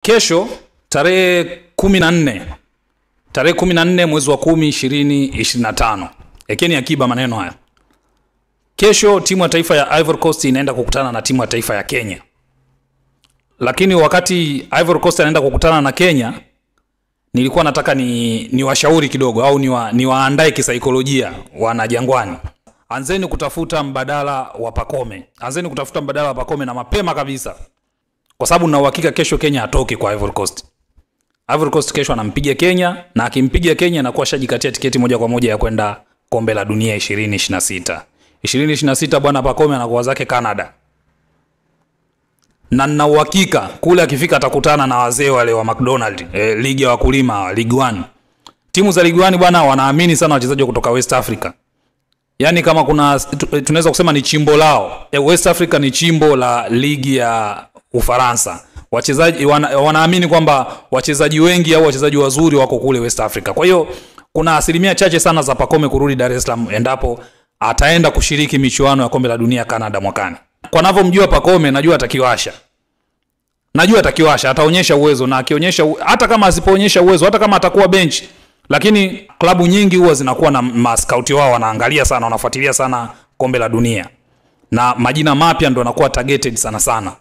Kesho tarehe 14 mwezi wa 10 2025. Ekeni akiba maneno haya. Kesho timu ya taifa ya Ivory Coast inaenda kukutana na timu ya taifa ya Kenya. Lakini wakati Ivory Coast anaenda kukutana na Kenya, nilikuwa nataka ni washauri kidogo au ni waandae kisaikolojia wana Jangwani. Anzeni kutafuta mbadala wa Pacome. Anzeni kutafuta mbadala wa Pacome na mapema kabisa. Kwa sababu na uhakika kesho Kenya atoke kwa Ivory Coast. Ivory Coast kesho anampiga Kenya, na akimpiga Kenya anakuwa shajikatia tiketi moja kwa moja ya kwenda kombe la dunia 2026. 2026 bwana Pacome anakuwa zake Canada. Na nina uhakika kule akifika atakutana na wazee wale wa McDonald, ligi ya wakulima, League 1. Timu za League 1 bwana wanaamini sana wachezaji kutoka West Africa. Yaani kama kuna tunaweza kusema ni chimbo lao. West Africa ni chimbo la ligi ya Ufaransa. Wachezaji wanaamini kwamba wachezaji wengi au wachezaji wazuri wako kule West Africa. Kwa hiyo kuna asilimia chache sana za Pacome kurudi Dar es Salaam endapo ataenda kushiriki michuano ya kombe la dunia Canada mwakani. Kwa ninavyomjua Pacome najua atakiwasha. Ataonyesha uwezo, na akionyesha hata kama asipoonyesha uwezo, hata kama atakuwa bench, lakini klabu nyingi huwa zinakuwa na mascout wao wanaangalia sana, wanafuatilia sana kombe la dunia. Na majina mapya ndio yanakuwa targeted sana.